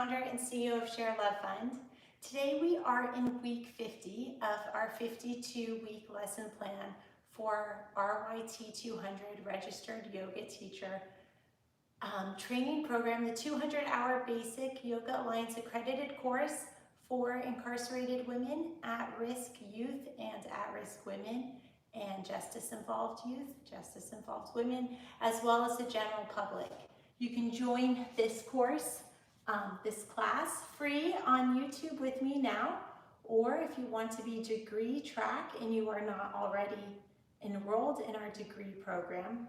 founder and CEO of ShareLoveFund. Today we are in week 50 of our 52-week lesson plan for RYT 200 Registered Yoga Teacher training program, the 200-hour basic Yoga Alliance accredited course for incarcerated women, at-risk youth and at-risk women, and justice-involved youth, justice-involved women, as well as the general public. You can join this course, this class, free on YouTube with me now, or if you want to be degree track and you are not already enrolled in our degree program,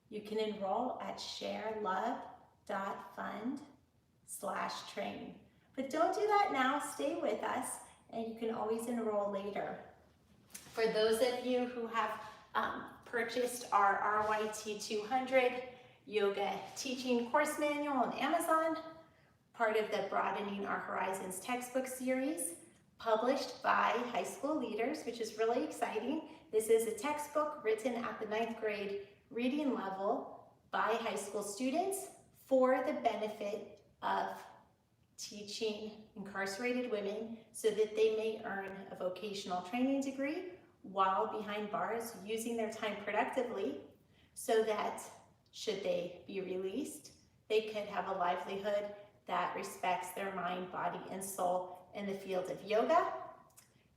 you can enroll at sharelove.fund/train. But don't do that now, stay with us, and you can always enroll later. For those of you who have purchased our RYT 200 Yoga Teaching Course Manual on Amazon, part of the Broadening Our Horizons textbook series, published by high school leaders, which is really exciting. This is a textbook written at the 9th grade reading level by high school students for the benefit of teaching incarcerated women so that they may earn a vocational training degree while behind bars, using their time productively so that should they be released, they could have a livelihood that respects their mind, body, and soul in the field of yoga.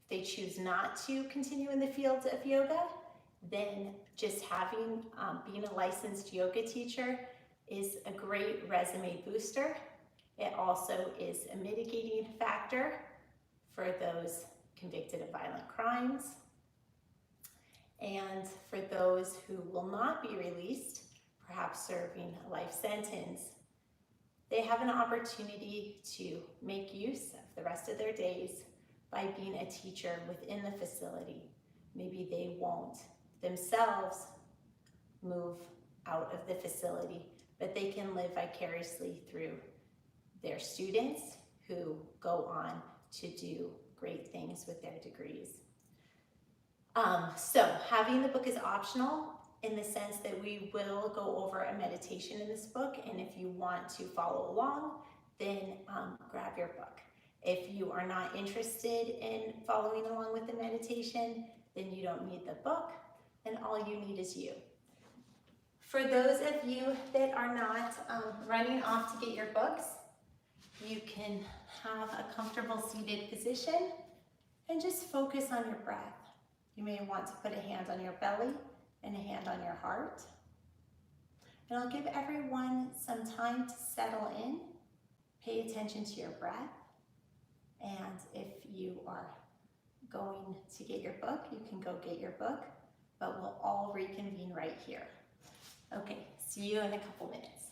If they choose not to continue in the field of yoga, then just having, being a licensed yoga teacher is a great resume booster. It also is a mitigating factor for those convicted of violent crimes. And for those who will not be released, perhaps serving a life sentence, they have an opportunity to make use of the rest of their days by being a teacher within the facility. Maybe they won't themselves move out of the facility, but they can live vicariously through their students who go on to do great things with their degrees. So having the book is optional in the sense that we will go over a meditation in this book, and if you want to follow along, then grab your book. If you are not interested in following along with the meditation, then you don't need the book, and all you need is you. For those of you that are not running off to get your books, you can have a comfortable seated position and just focus on your breath. You may want to put a hand on your belly and a hand on your heart. And I'll give everyone some time to settle in, pay attention to your breath. And if you are going to get your book, you can go get your book, but we'll all reconvene right here. Okay, see you in a couple minutes.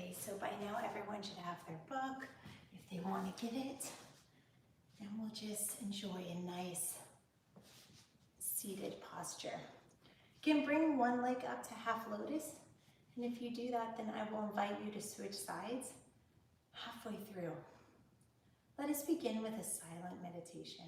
Okay, so by now everyone should have their book if they want to get it. And we'll just enjoy a nice seated posture. You can bring one leg up to half lotus. And if you do that, then I will invite you to switch sides halfway through. Let us begin with a silent meditation.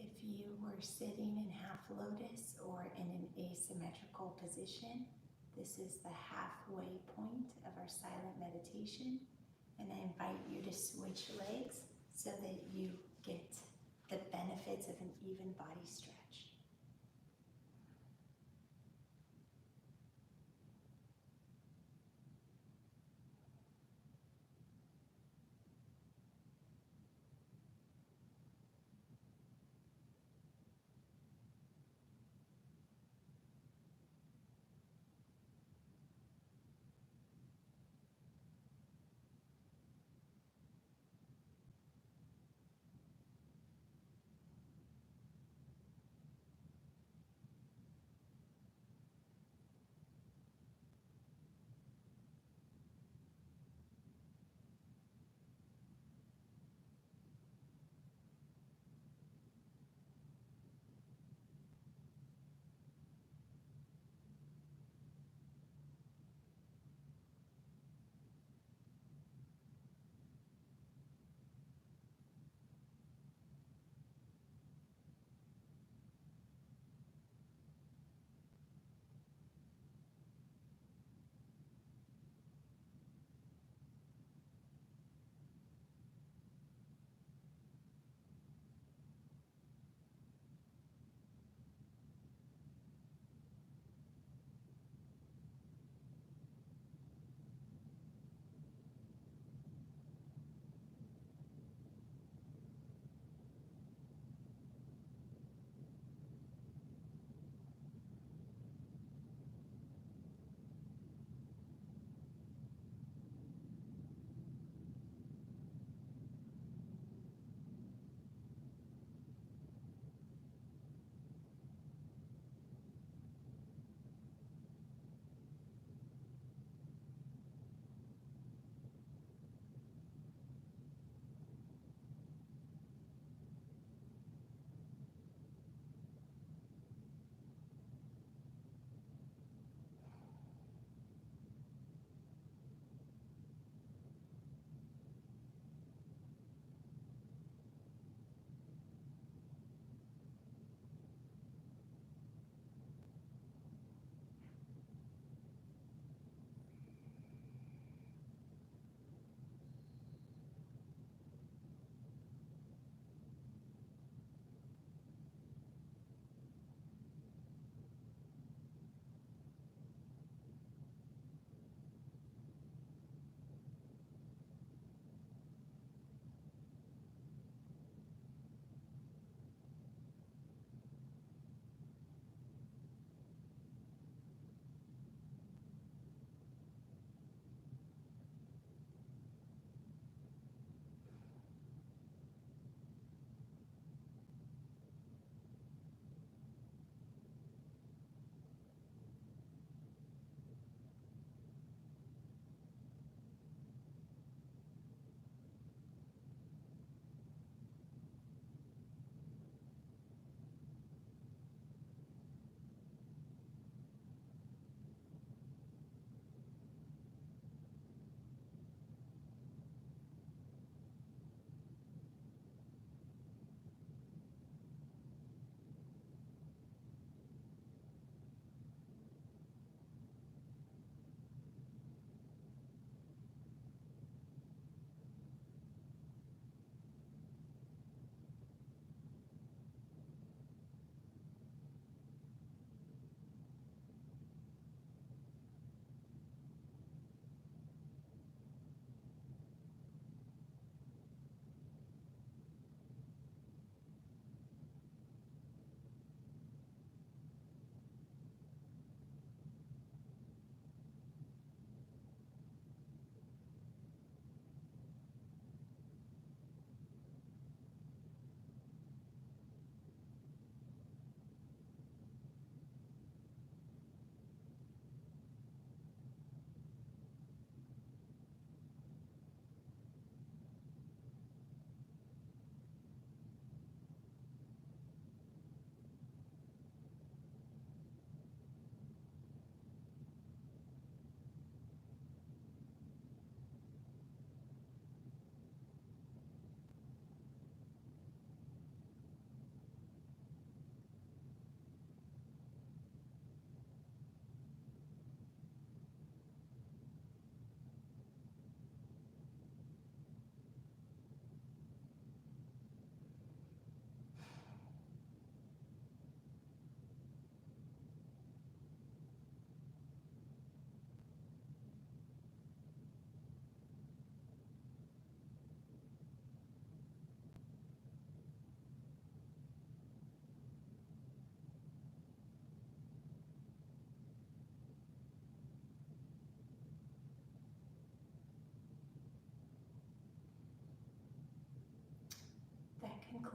If you were sitting in half lotus or in an asymmetrical position, this is the halfway point of our silent meditation. And I invite you to switch legs so that you get the benefits of an even body stretch.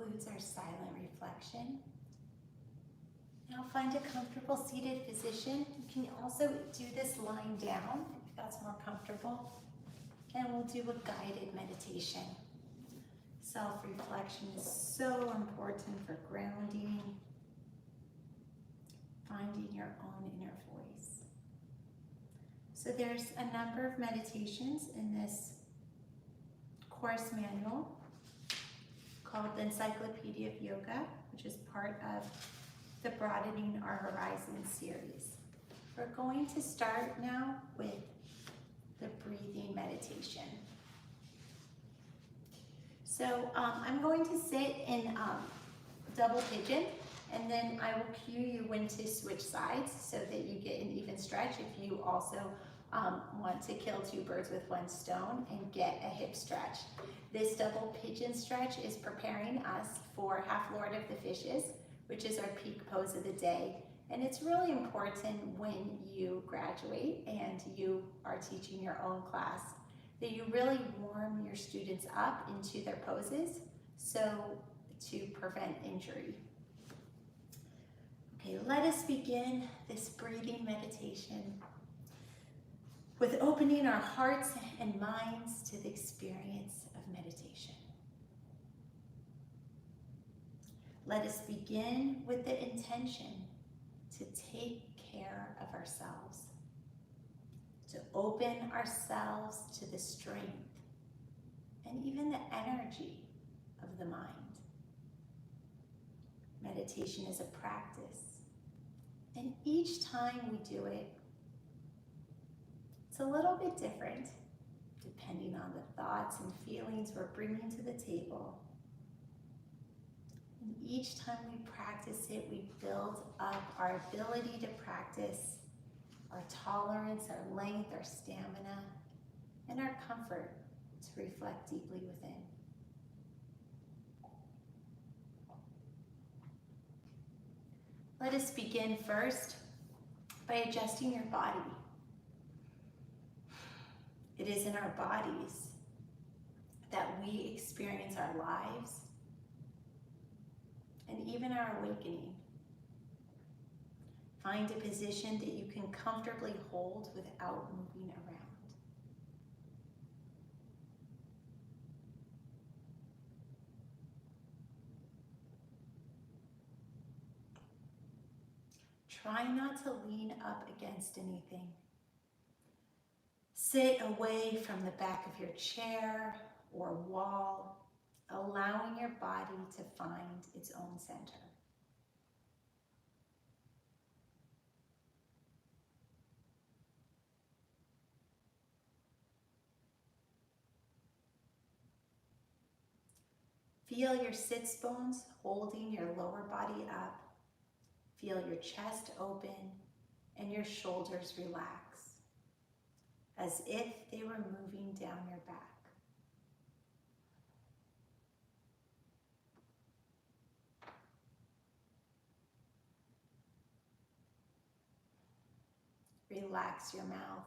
concludes our silent reflection. Now find a comfortable seated position. You can also do this lying down if that's more comfortable. And we'll do a guided meditation. Self-reflection is so important for grounding, finding your own inner voice. So there's a number of meditations in this course manual called the Encyclopedia of Yoga, which is part of the Broadening Our Horizons series. We're going to start now with the breathing meditation. So I'm going to sit in double pigeon, and then I will cue you when to switch sides so that you get an even stretch if you also want to kill two birds with one stone and get a hip stretch. This double pigeon stretch is preparing us for Half Lord of the Fishes, which is our peak pose of the day. And it's really important when you graduate and you are teaching your own class that you really warm your students up into their poses so to prevent injury. Okay, let us begin this breathing meditation with opening our hearts and minds to the experience of meditation. Let us begin with the intention to take care of ourselves, to open ourselves to the strength and even the energy of the mind. Meditation is a practice, and each time we do it, it's a little bit different depending on the thoughts and feelings we're bringing to the table. And each time we practice it, we build up our ability to practice, our tolerance, our length, our stamina, and our comfort to reflect deeply within. Let us begin first by adjusting your body. It is in our bodies that we experience our lives and even our awakening. Find a position that you can comfortably hold without moving around. Try not to lean up against anything. Sit away from the back of your chair or wall, allowing your body to find its own center. Feel your sits bones holding your lower body up. Feel your chest open and your shoulders relax, as if they were moving down your back. Relax your mouth.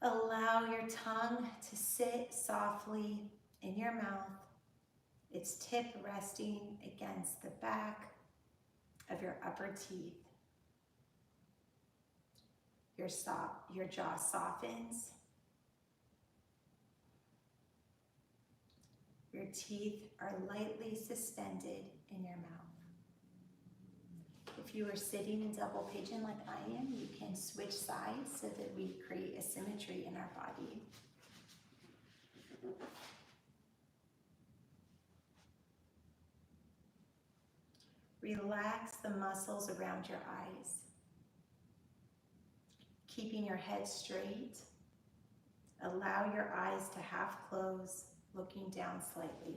Allow your tongue to sit softly in your mouth, its tip resting against the back of your upper teeth. Your jaw softens. Your teeth are lightly suspended in your mouth. If you are sitting in double pigeon like I am, you can switch sides so that we create a symmetry in our body. Relax the muscles around your eyes, keeping your head straight. Allow your eyes to half close, looking down slightly.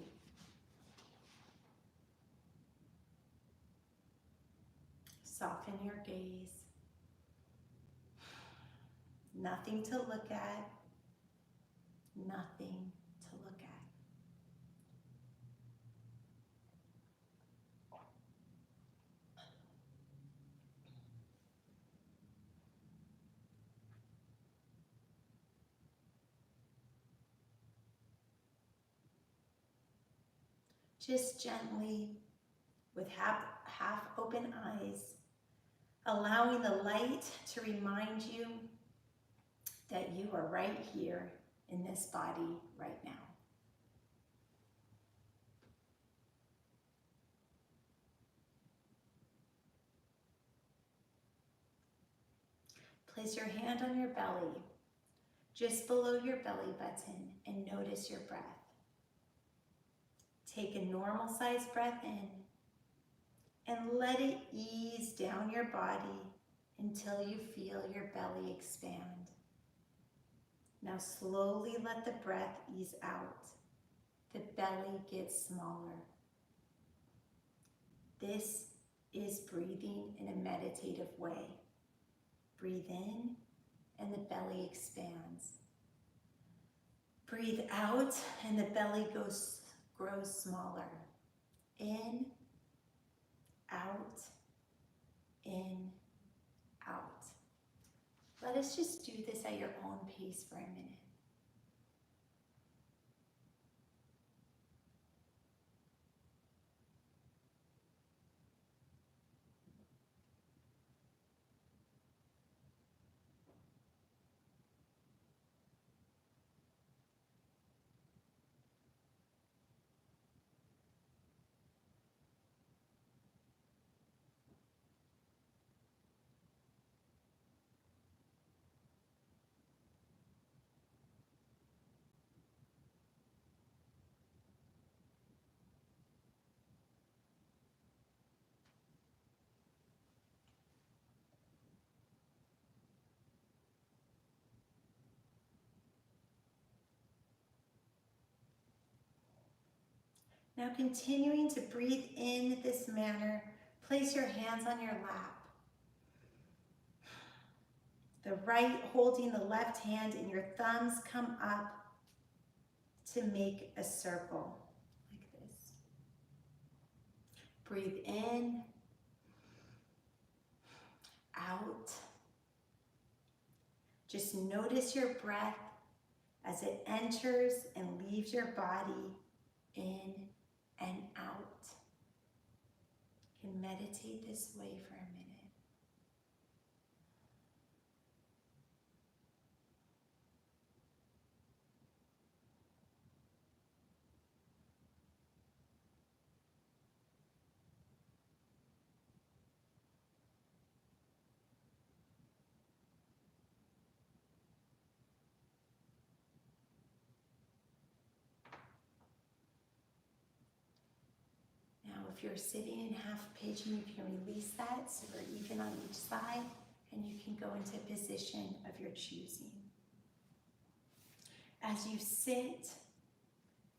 Soften your gaze. Nothing to look at, nothing to look at. just gently, with half open eyes, allowing the light to remind you that you are right here in this body right now. Place your hand on your belly, just below your belly button, and notice your breath. Take a normal sized breath in and let it ease down your body until you feel your belly expand. Now slowly let the breath ease out. The belly gets smaller. This is breathing in a meditative way. Breathe in and the belly expands. Breathe out and the belly grows smaller. In, out, in, out. Let us just do this at your own pace for a minute. Now continuing to breathe in this manner, place your hands on your lap. The right holding the left hand and your thumbs come up to make a circle like this. Breathe in, out. Just notice your breath as it enters and leaves your body, in and out. You can meditate this way for a minute. If you're sitting in half pigeon, you can release that so we're even on each side, and you can go into a position of your choosing. As you sit,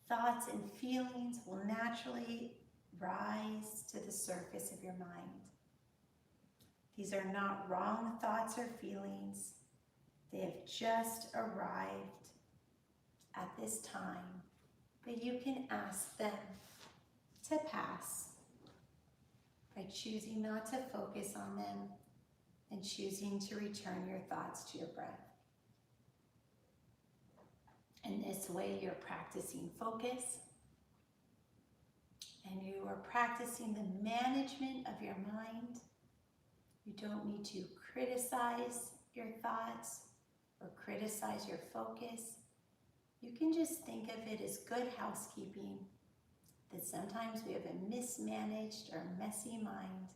thoughts and feelings will naturally rise to the surface of your mind. These are not wrong thoughts or feelings. They have just arrived at this time, but you can ask them to pass by choosing not to focus on them and choosing to return your thoughts to your breath. In this way, you're practicing focus and you are practicing the management of your mind. You don't need to criticize your thoughts or criticize your focus. You can just think of it as good housekeeping, that sometimes we have a mismanaged or messy mind,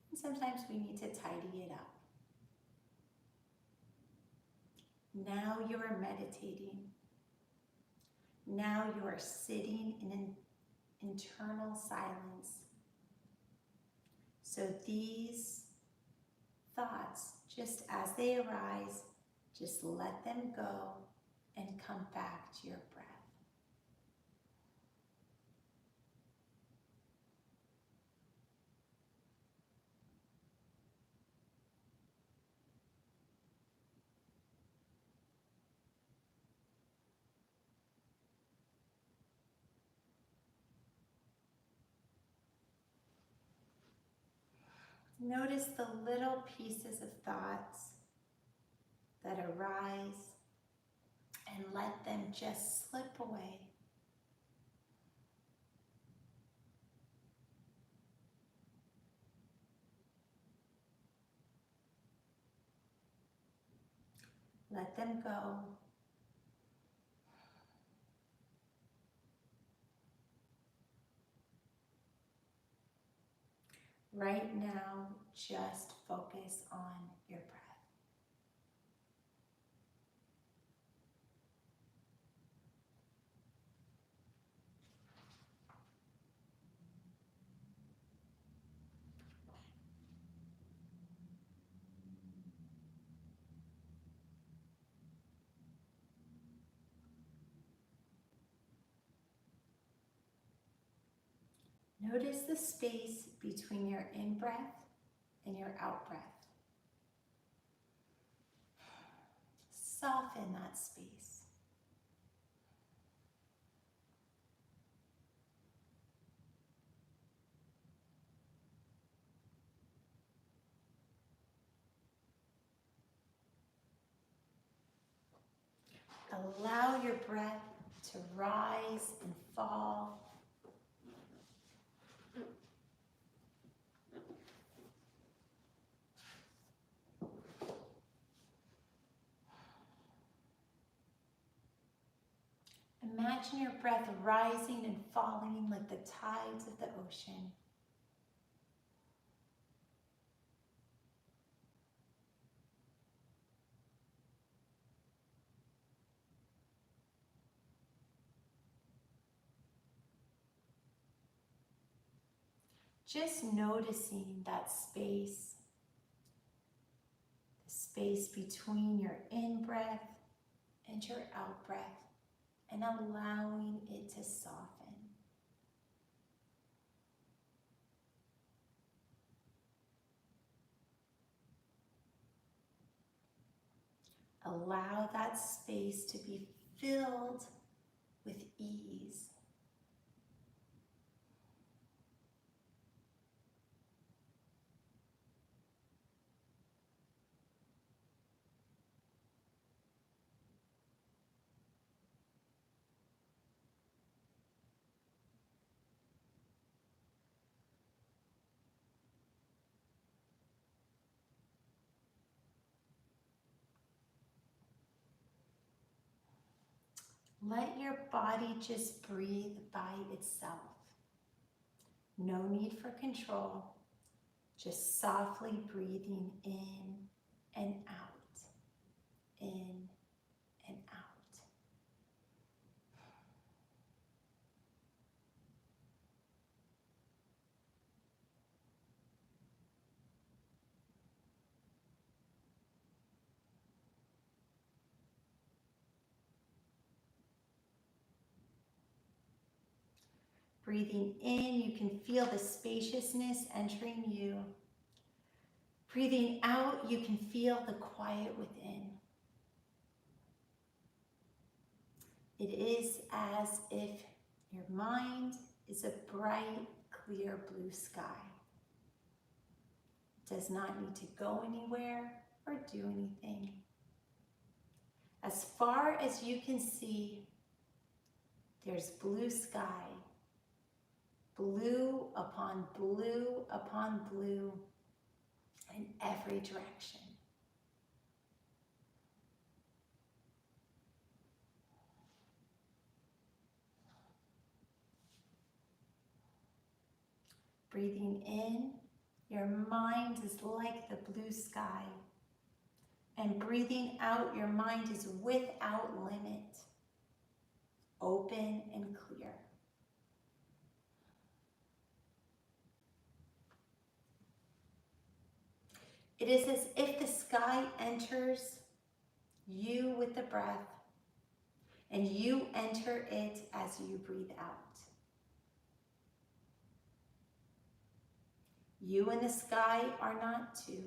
and sometimes we need to tidy it up. Now you are meditating. Now you are sitting in an internal silence. So these thoughts, just as they arise, just let them go and come back to your breath. Notice the little pieces of thoughts that arise and let them just slip away. Let them go. Right now, just focus on your breath. Notice the space between your in-breath and your out-breath. Soften that space. Allow your breath to rise and fall. Imagine your breath rising and falling like the tides of the ocean. Just noticing that space, the space between your in-breath and your out-breath, and allowing it to soften. Allow that space to be filled with ease. Let your body just breathe by itself. No need for control, just softly breathing in and out, in and out. Breathing in, you can feel the spaciousness entering you. Breathing out, you can feel the quiet within. It is as if your mind is a bright, clear blue sky. It does not need to go anywhere or do anything. As far as you can see, there's blue sky. Blue upon blue upon blue in every direction. Breathing in, your mind is like the blue sky. And breathing out, your mind is without limit, open and clear. It is as if the sky enters you with the breath, and you enter it as you breathe out. You and the sky are not two.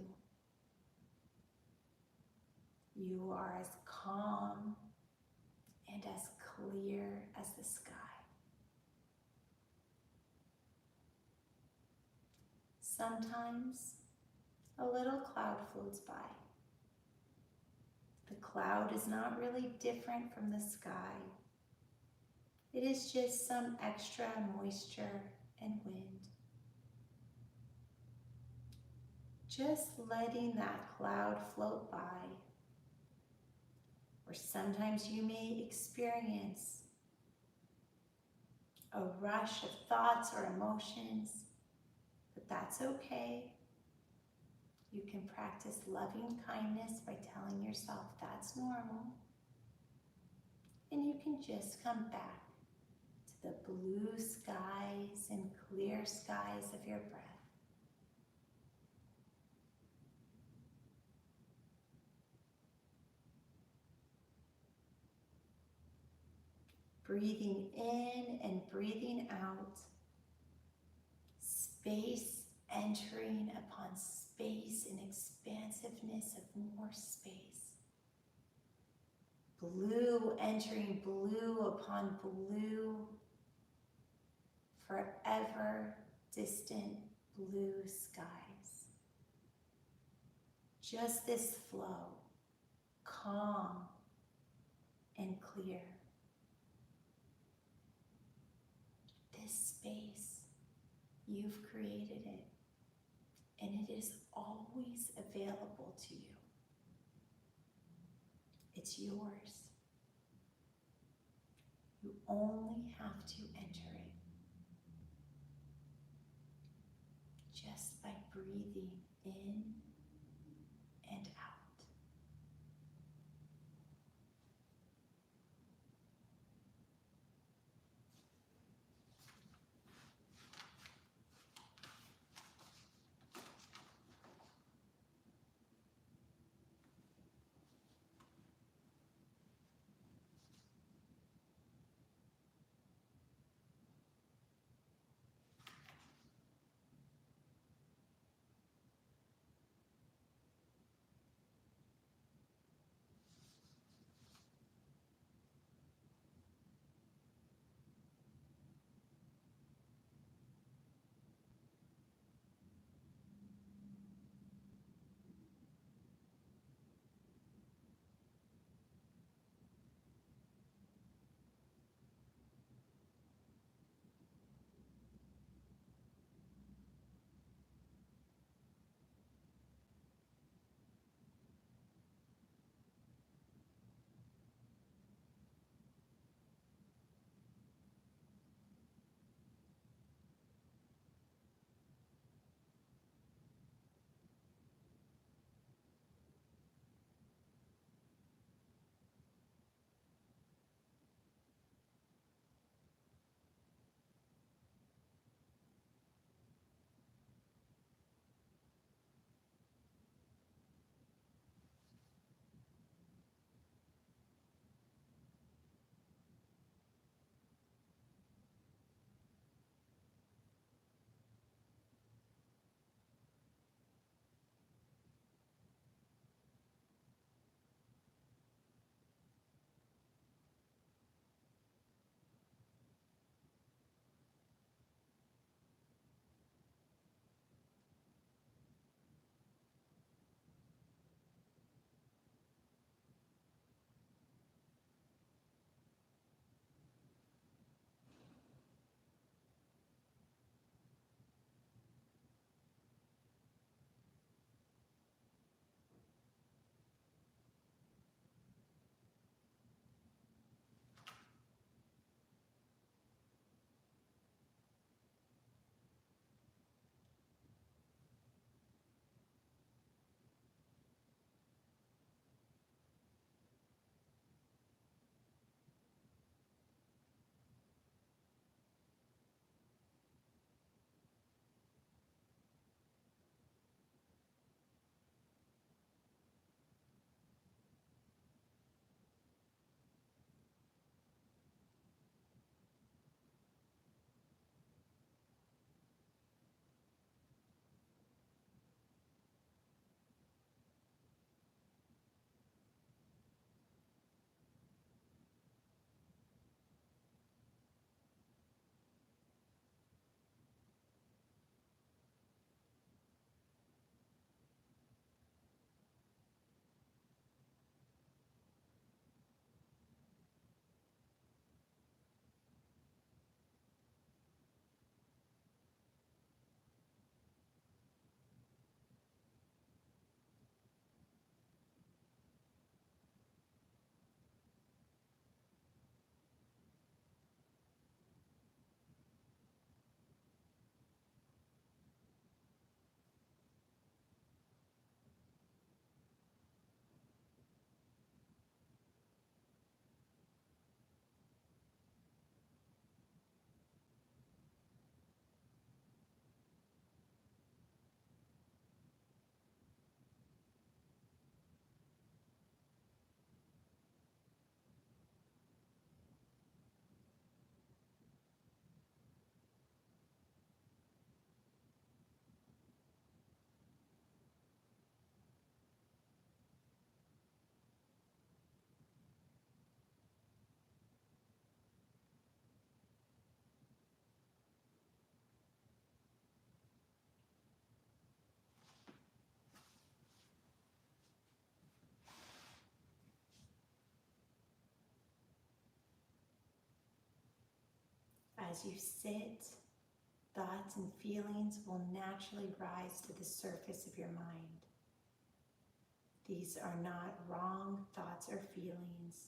You are as calm and as clear as the sky. Sometimes a little cloud floats by. The cloud is not really different from the sky. It is just some extra moisture and wind. Just letting that cloud float by or sometimes you may experience a rush of thoughts or emotions, but that's okay. You can practice loving kindness by telling yourself that's normal. And you can just come back to the blue skies and clear skies of your breath. Breathing in and breathing out, space entering upon space and expansiveness of more space. Blue entering blue upon blue, forever distant blue skies. Just this flow, calm and clear. This space, you've created it, and it is always available to you. It's yours. You only have to enter it just by breathing in and out. As you sit, thoughts and feelings will naturally rise to the surface of your mind. These are not wrong thoughts or feelings.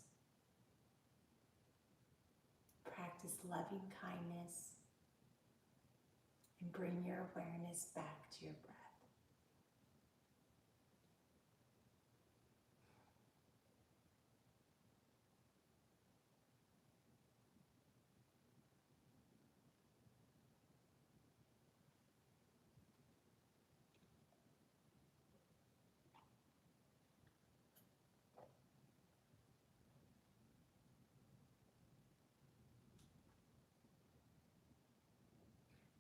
Practice loving kindness and bring your awareness back to your breath.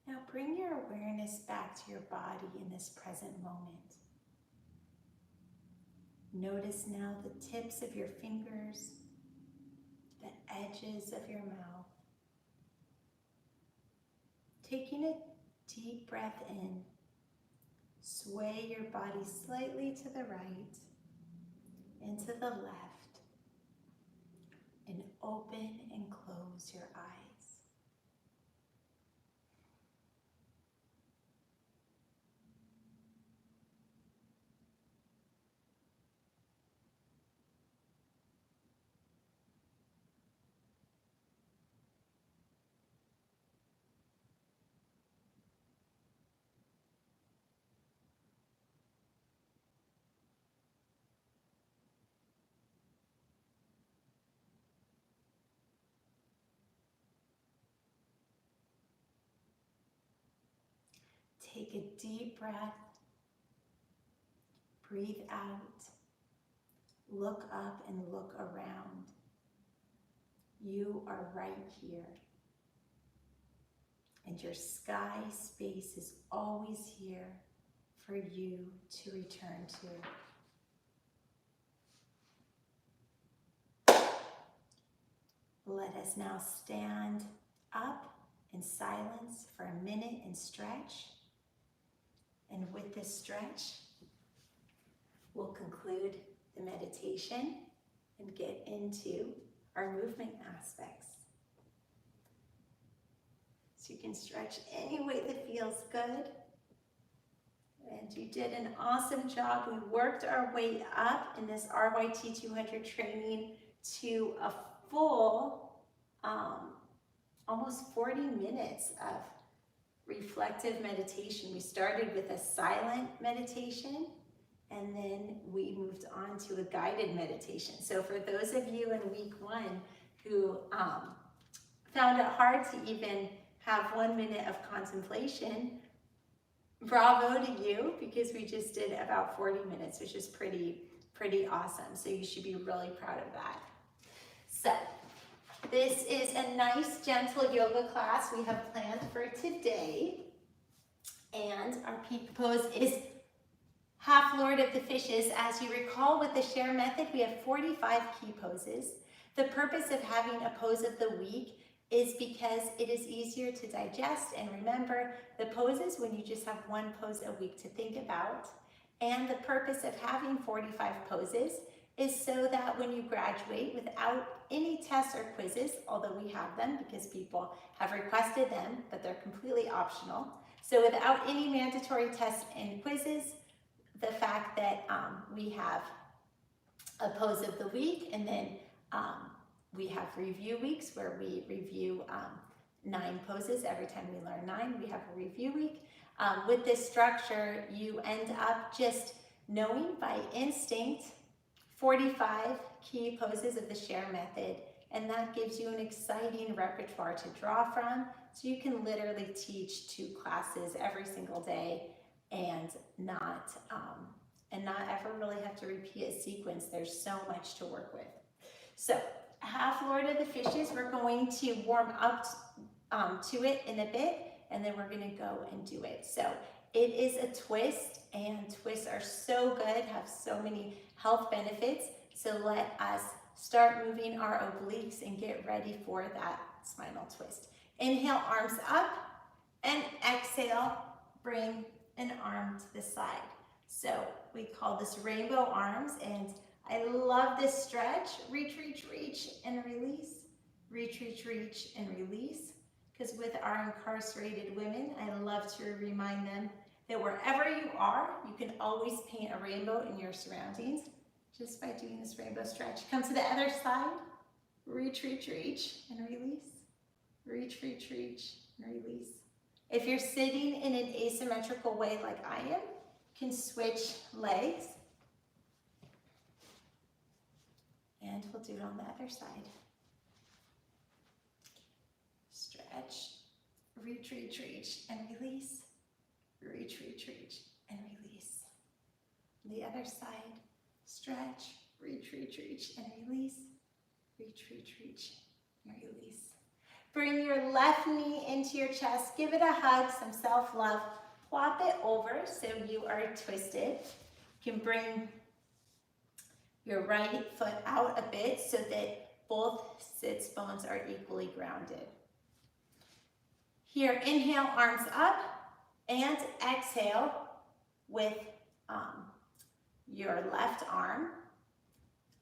Now bring your awareness back to your body in this present moment. Notice now the tips of your fingers, the edges of your mouth. Taking a deep breath in, sway your body slightly to the right and to the left, and open and close your eyes. Take a deep breath, breathe out, look up and look around. You are right here. And your sky space is always here for you to return to. Let us now stand up in silence for a minute and stretch. And with this stretch, we'll conclude the meditation and get into our movement aspects. So you can stretch any way that feels good. And you did an awesome job. We worked our way up in this RYT 200 training to a full, almost 40 minutes of reflective meditation. We started with a silent meditation, and then we moved on to a guided meditation. So for those of you in week 1 who found it hard to even have 1 minute of contemplation, bravo to you, because we just did about 40 minutes, which is pretty awesome. So you should be really proud of that. So this is a nice, gentle yoga class we have planned for today. And our peak pose is half Lord of the Fishes. As you recall, with the share method, we have 45 key poses. The purpose of having a pose of the week is because it is easier to digest and remember the poses when you just have one pose a week to think about. And the purpose of having 45 poses is so that when you graduate without any tests or quizzes, although we have them because people have requested them, but they're completely optional. So without any mandatory tests and quizzes, the fact that we have a pose of the week, and then we have review weeks where we review 9 poses. Every time we learn 9, we have a review week. With this structure, you end up just knowing by instinct 45 key poses of the share method, and that gives you an exciting repertoire to draw from, so you can literally teach 2 classes every single day and not ever really have to repeat a sequence. There's so much to work with. So half Lord of the Fishes, we're going to warm up to it in a bit, and then we're going to go and do it. So it is a twist, and twists are so good, have so many health benefits. So let us start moving our obliques and get ready for that spinal twist. Inhale, arms up, and exhale, bring an arm to the side. So we call this rainbow arms, and I love this stretch. Reach, reach, reach, and release. Reach, reach, reach, and release. because with our incarcerated women, I love to remind them that wherever you are, you can always paint a rainbow in your surroundings just by doing this rainbow stretch. Come to the other side, reach, reach, reach, and release. Reach, reach, reach, and release. If you're sitting in an asymmetrical way like I am, you can switch legs. And we'll do it on the other side. Stretch, reach, reach, reach, and release. Reach, reach, reach, and release. The other side, stretch, reach, reach, reach, and release. Reach, reach, reach, and release. Bring your left knee into your chest. Give it a hug, some self-love. Flop it over so you are twisted. You can bring your right foot out a bit so that both sits bones are equally grounded. Here, inhale, arms up, and exhale with your left arm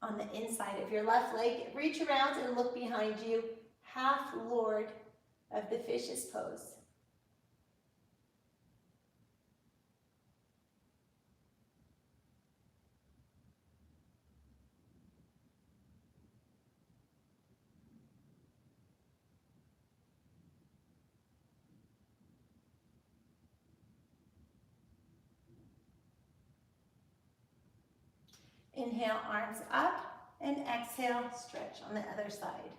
on the inside of your left leg. Reach around and look behind you, half Lord of the Fishes pose. Inhale, arms up, and exhale, stretch on the other side.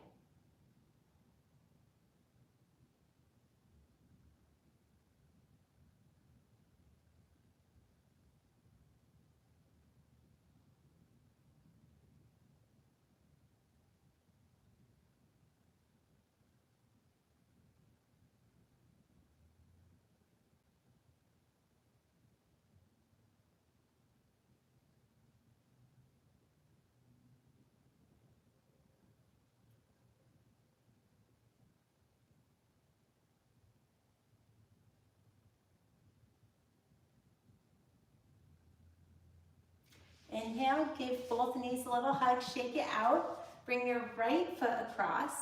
Inhale, give both knees a little hug, shake it out. Bring your right foot across.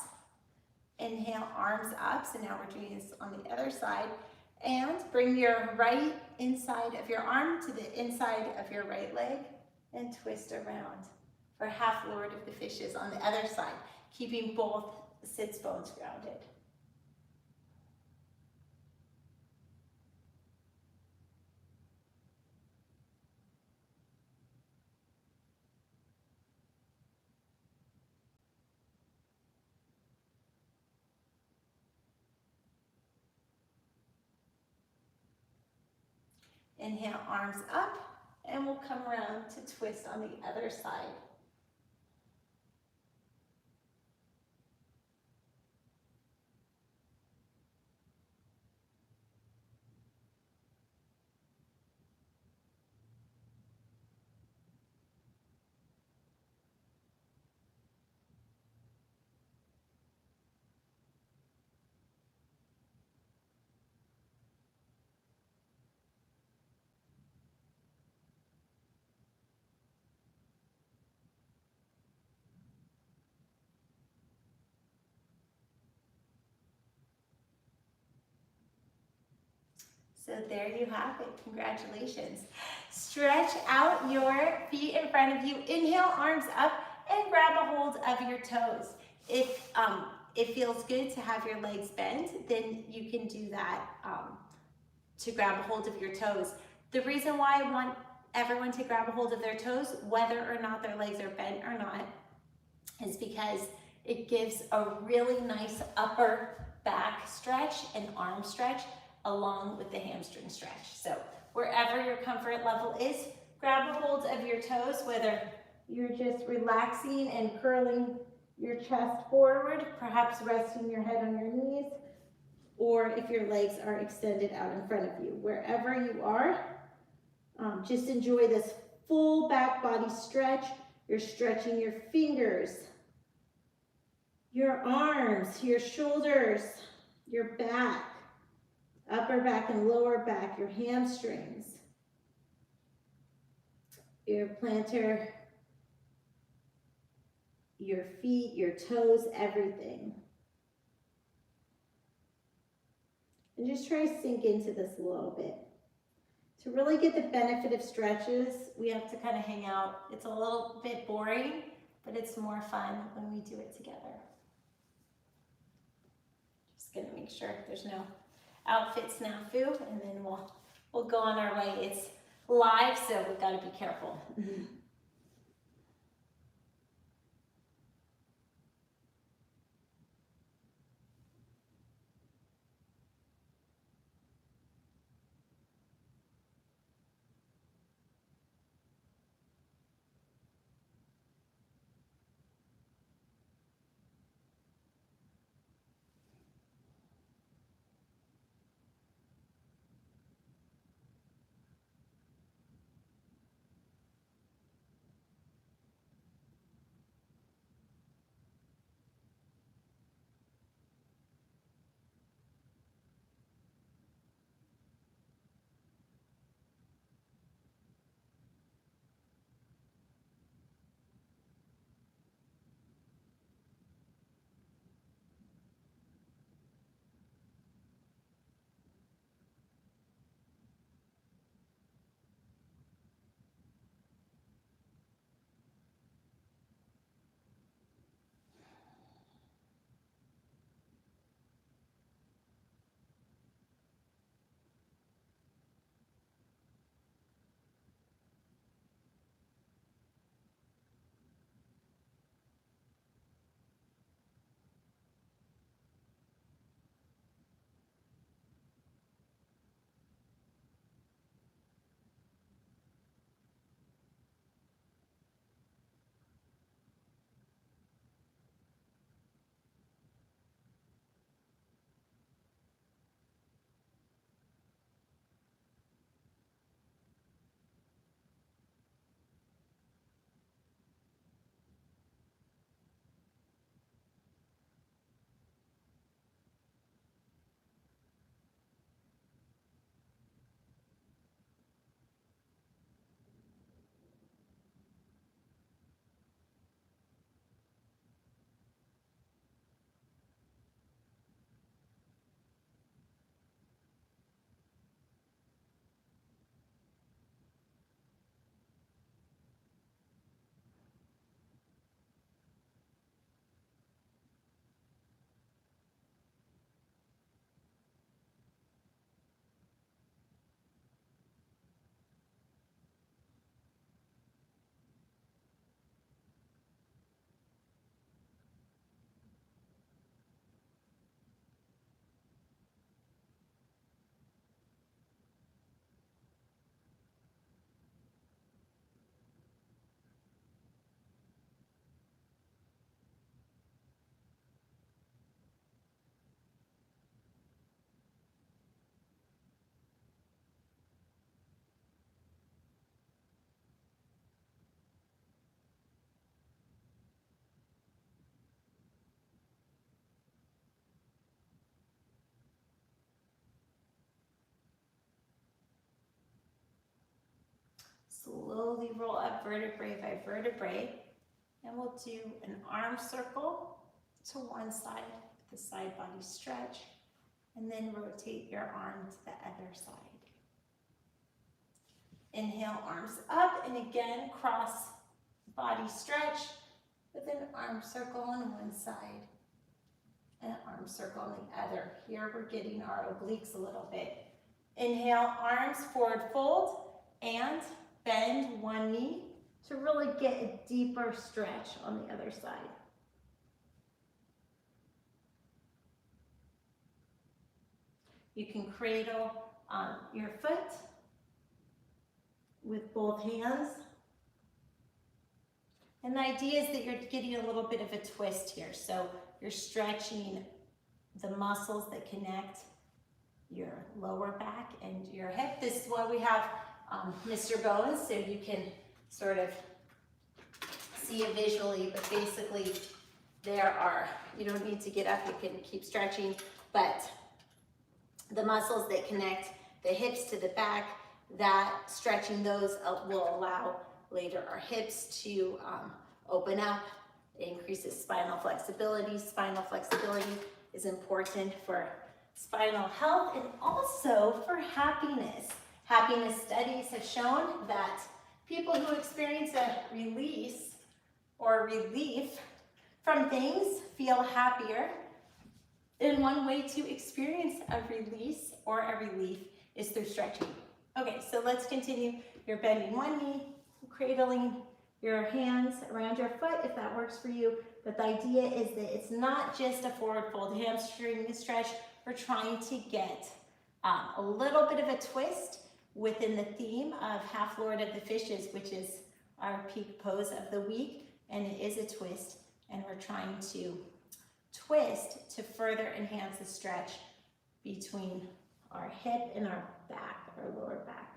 Inhale, arms up. So now we're doing this on the other side. And bring your right inside of your arm to the inside of your right leg and twist around for half Lord of the Fishes on the other side, keeping both sits bones grounded. Inhale, arms up, and we'll come around to twist on the other side. So there you have it, congratulations. Stretch out your feet in front of you. Inhale, arms up, and grab a hold of your toes. If it feels good to have your legs bent, then you can do that to grab a hold of your toes. The reason why I want everyone to grab a hold of their toes, whether or not their legs are bent or not, is because it gives a really nice upper back stretch and arm stretch along with the hamstring stretch. So wherever your comfort level is, grab a hold of your toes, whether you're just relaxing and curling your chest forward, perhaps resting your head on your knees, or if your legs are extended out in front of you. Wherever you are, just enjoy this full back body stretch. You're stretching your fingers, your arms, your shoulders, your back, upper back and lower back, your hamstrings, your plantar, your feet, your toes, everything. And just try to sink into this a little bit. To really get the benefit of stretches, we have to kind of hang out. It's a little bit boring, but it's more fun when we do it together. Just gonna make sure there's no outfit snafu, and then we'll go on our way. It's live, so we've got to be careful. Slowly roll up vertebrae by vertebrae, and we'll do an arm circle to one side with the side body stretch, and then rotate your arm to the other side. Inhale, arms up, and again, cross body stretch with an arm circle on one side and an arm circle on the other. Here we're getting our obliques a little bit. Inhale, arms forward fold, and bend one knee to really get a deeper stretch on the other side. You can cradle your foot with both hands. And the idea is that you're getting a little bit of a twist here. So you're stretching the muscles that connect your lower back and your hip. This is why we have Mr. Bones, so you can sort of see it visually, but basically you don't need to get up, you can keep stretching, but the muscles that connect the hips to the back, that stretching those will allow later our hips to open up. It increases spinal flexibility. Spinal flexibility is important for spinal health, and also for happiness. Happiness studies have shown that people who experience a release or relief from things feel happier. And one way to experience a release or a relief is through stretching. Okay, so let's continue. You're bending one knee, cradling your hands around your foot if that works for you. But the idea is that it's not just a forward fold hamstring stretch. We're trying to get a little bit of a twist within the theme of Half Lord of the Fishes, which is our peak pose of the week. And it is a twist, and we're trying to twist to further enhance the stretch between our hip and our back, our lower back.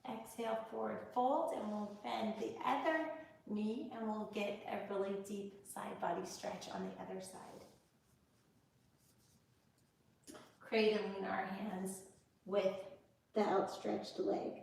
Exhale, forward fold, and we'll bend the other knee, and we'll get a really deep side body stretch on the other side. Cradling our hands with the outstretched leg.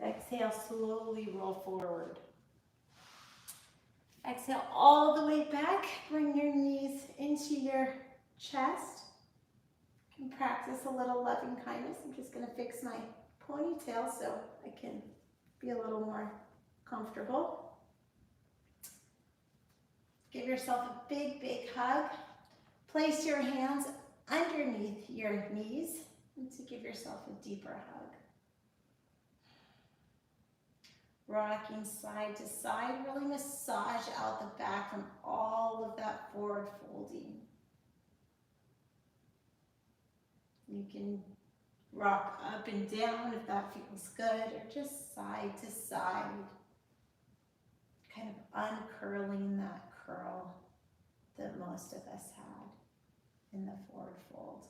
Exhale, slowly roll forward. Exhale all the way back. Bring your knees into your chest. You can practice a little loving kindness. I'm just going to fix my ponytail so I can be a little more comfortable. Give yourself a big, big hug. Place your hands underneath your knees and to give yourself a deeper hug. Rocking side to side, really massage out the back from all of that forward folding. You can rock up and down if that feels good, or just side to side, kind of uncurling that curl that most of us had in the forward fold.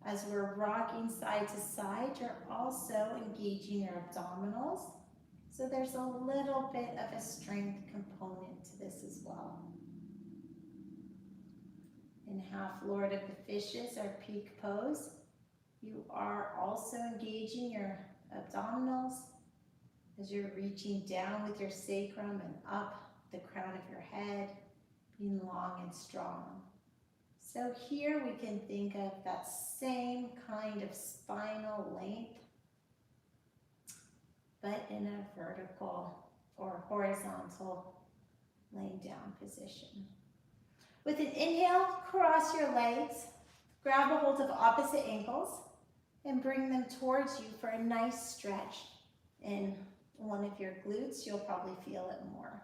As we're rocking side to side, you're also engaging your abdominals. So there's a little bit of a strength component to this as well. In half Lord of the Fishes, our peak pose, you are also engaging your abdominals as you're reaching down with your sacrum and up the crown of your head, being long and strong. So here we can think of that same kind of spinal length, but in a vertical or horizontal laying down position. With an inhale, cross your legs, grab a hold of opposite ankles, and bring them towards you for a nice stretch. In one of your glutes, you'll probably feel it more.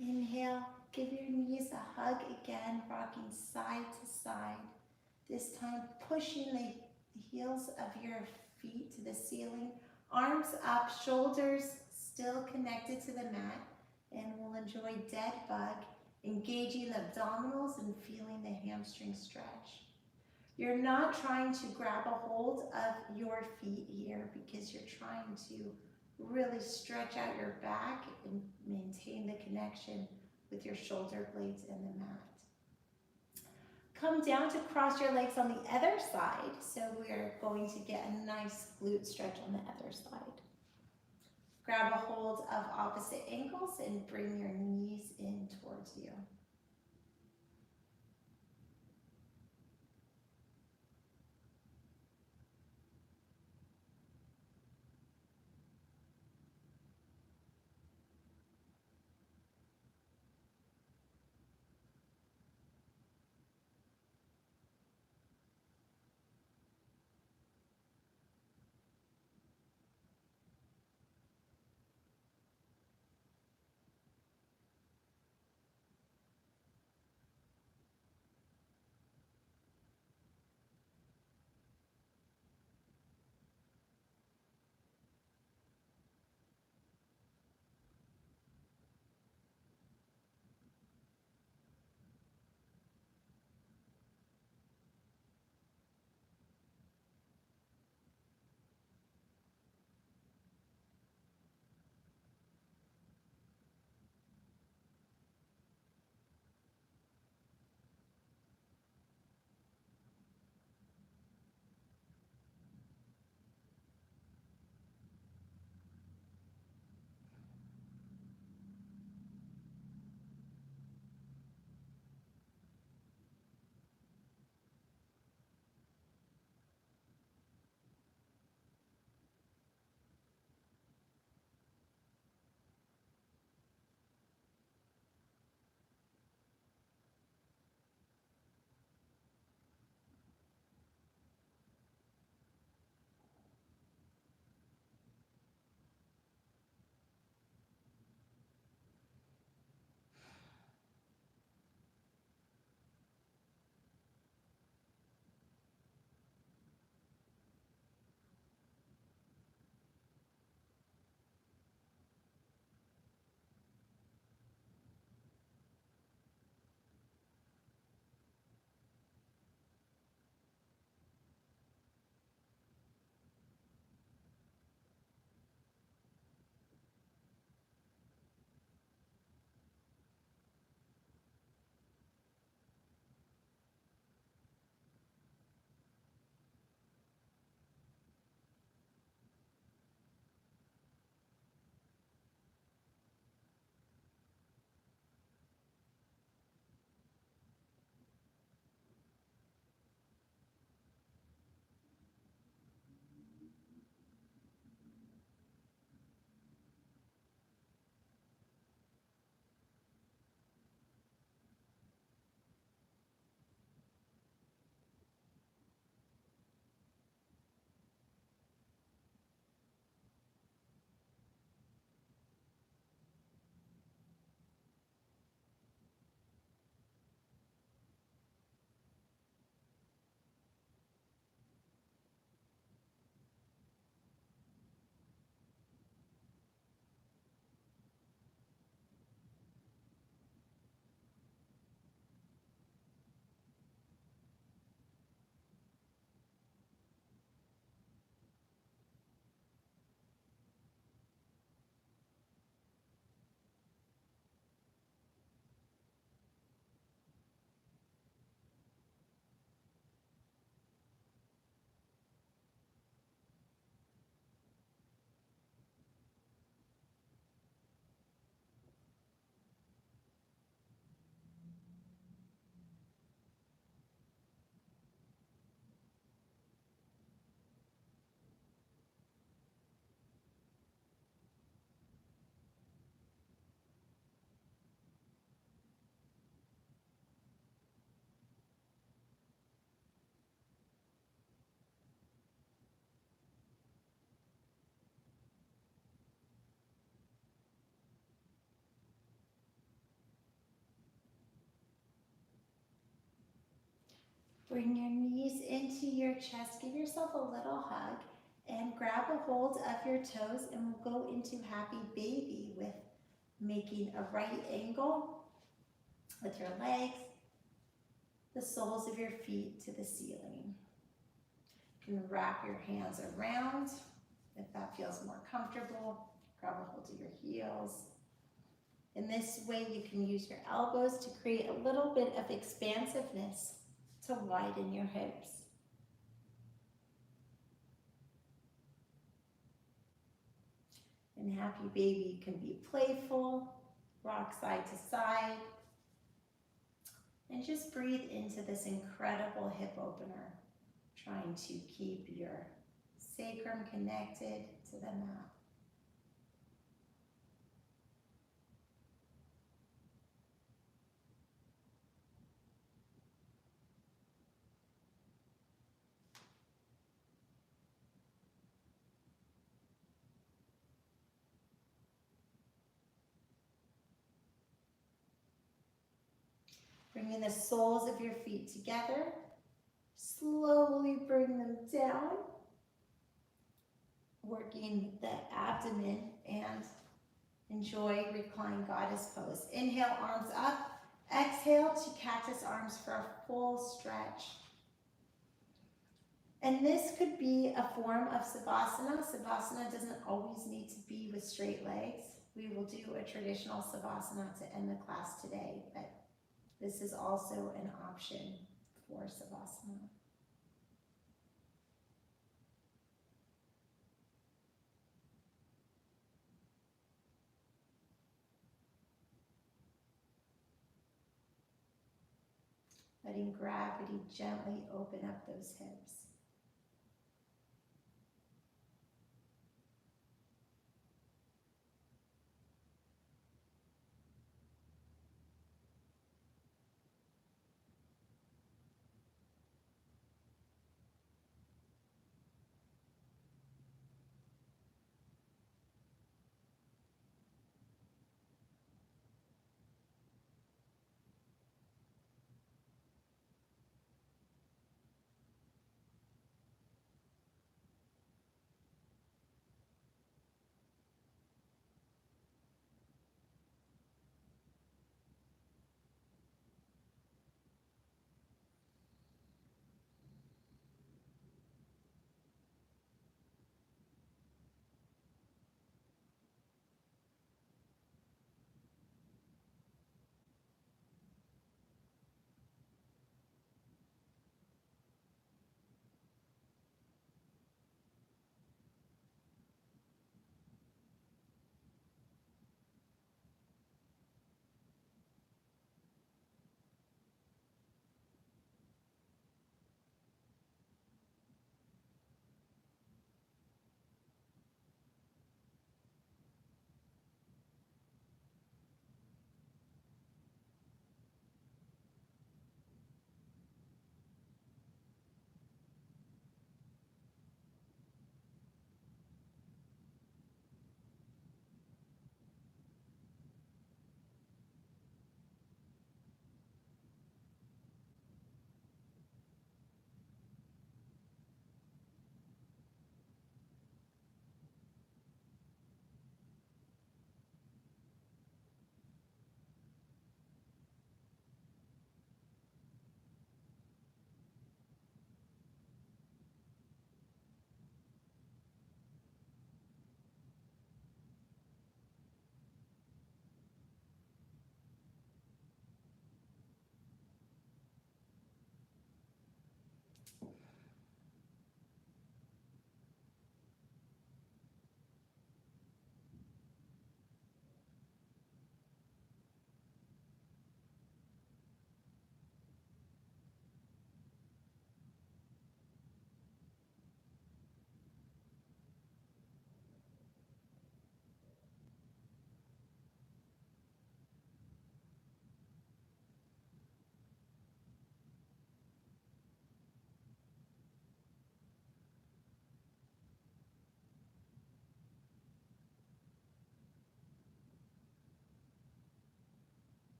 Inhale, give your knees a hug again, rocking side to side. This time pushing the heels of your feet to the ceiling, arms up, shoulders still connected to the mat, and we'll enjoy dead bug, engaging the abdominals and feeling the hamstring stretch. You're not trying to grab a hold of your feet here because you're trying to really stretch out your back and maintain the connection with your shoulder blades and the mat. Come down to cross your legs on the other side. So we're going to get a nice glute stretch on the other side. Grab a hold of opposite ankles and bring your knees in towards you. bring your knees into your chest. Give yourself a little hug and grab a hold of your toes, and we'll go into happy baby with making a right angle with your legs, the soles of your feet to the ceiling. You can wrap your hands around if that feels more comfortable. Grab a hold of your heels. In this way, you can use your elbows to create a little bit of expansiveness to widen your hips. And happy baby can be playful, rock side to side. And just breathe into this incredible hip opener, trying to keep your sacrum connected to the mat. Bringing the soles of your feet together. Slowly bring them down. Working the abdomen and enjoy reclined goddess pose. Inhale, arms up. Exhale to cactus arms for a full stretch. And this could be a form of Savasana. Savasana doesn't always need to be with straight legs. We will do a traditional Savasana to end the class today, but this is also an option for Savasana. Letting gravity gently open up those hips.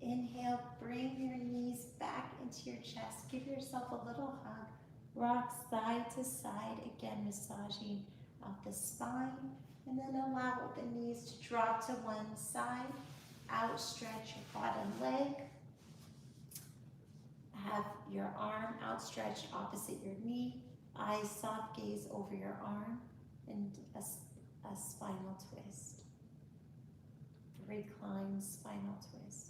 Inhale, bring your knees back into your chest. Give yourself a little hug. Rock side to side, again massaging out the spine. And then allow the knees to drop to one side. Outstretch your bottom leg. Have your arm outstretched opposite your knee. Eyes soft, gaze over your arm. And a spinal twist. Reclined spinal twist.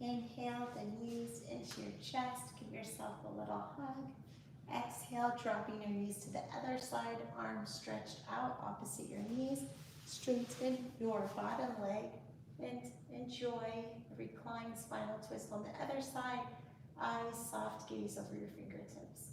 Inhale the knees into your chest. Give yourself a little hug. Exhale, dropping your knees to the other side, arms stretched out opposite your knees. Straighten your bottom leg and enjoy a reclined spinal twist on the other side. Eyes soft, gaze over your fingertips.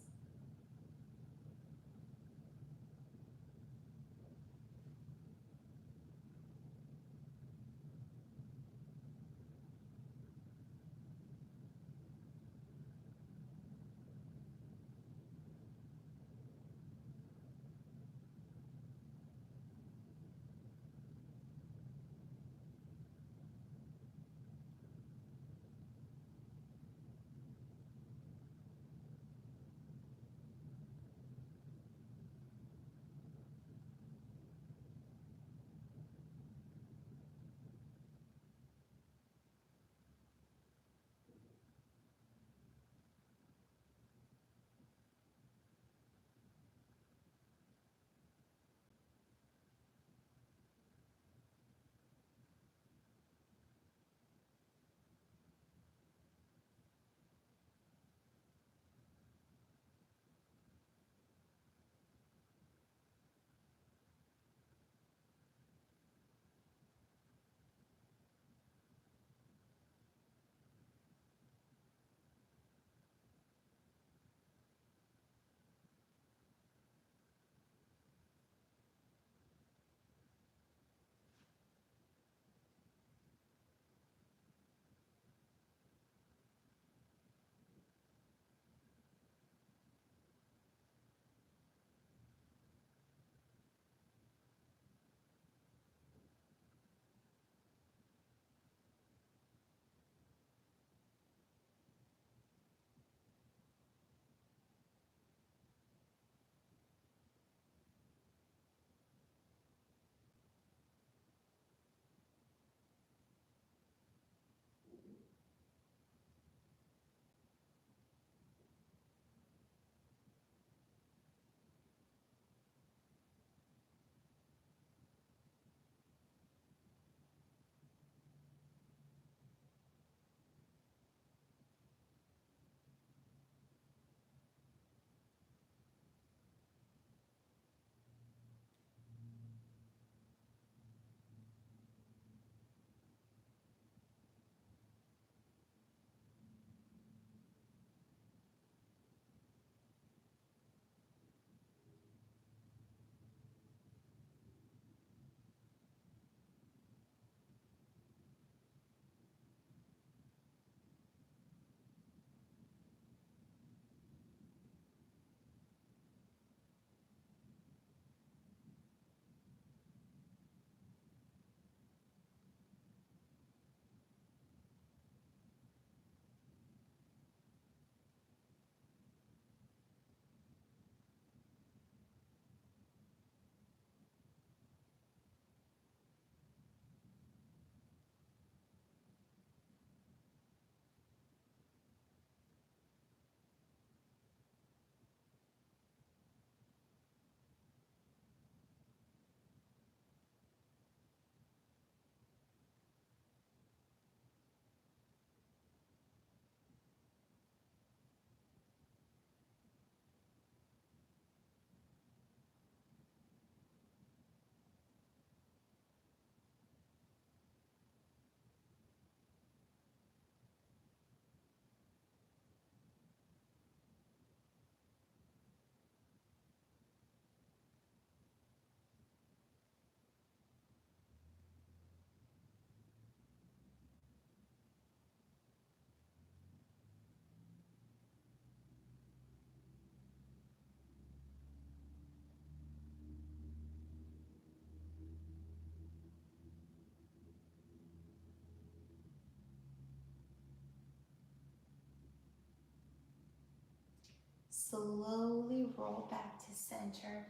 slowly roll back to center.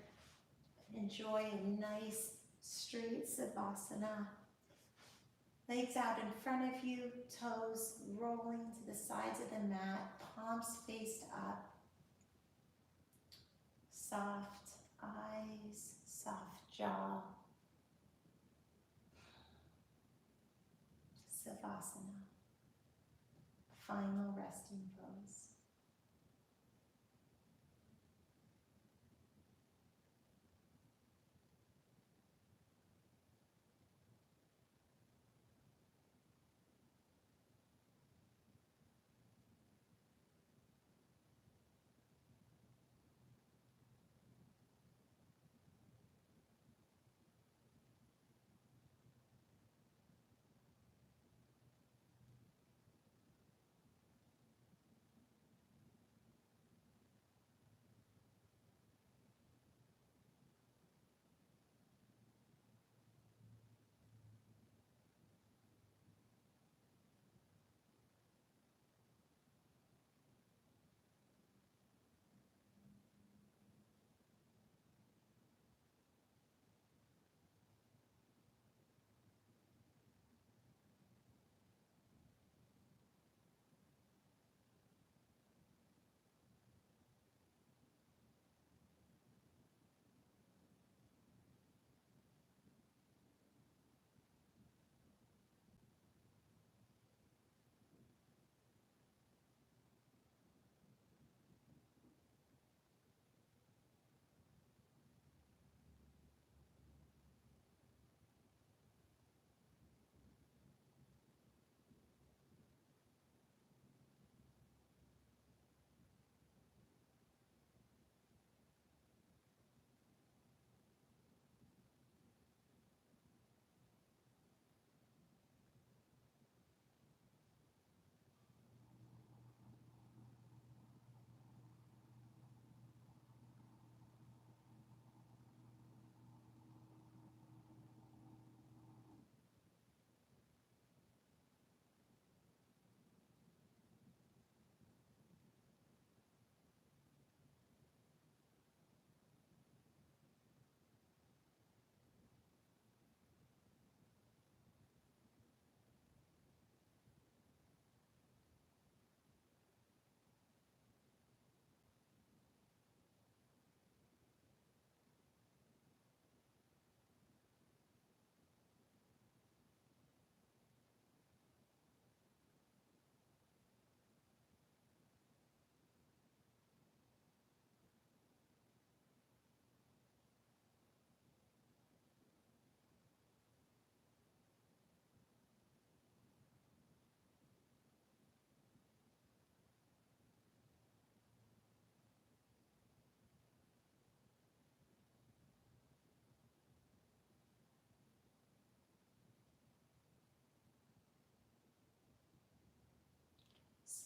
Enjoy a nice straight Savasana. Legs out in front of you, toes rolling to the sides of the mat, palms faced up. Soft eyes, soft jaw. Savasana. Final resting pose.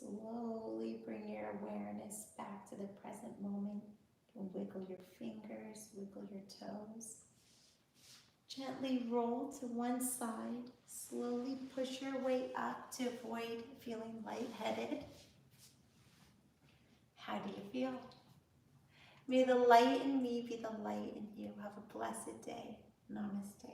Slowly bring your awareness back to the present moment. You can wiggle your fingers, wiggle your toes. Gently roll to one side. Slowly push your way up to avoid feeling lightheaded. How do you feel? May the light in me be the light in you. Have a blessed day. Namaste.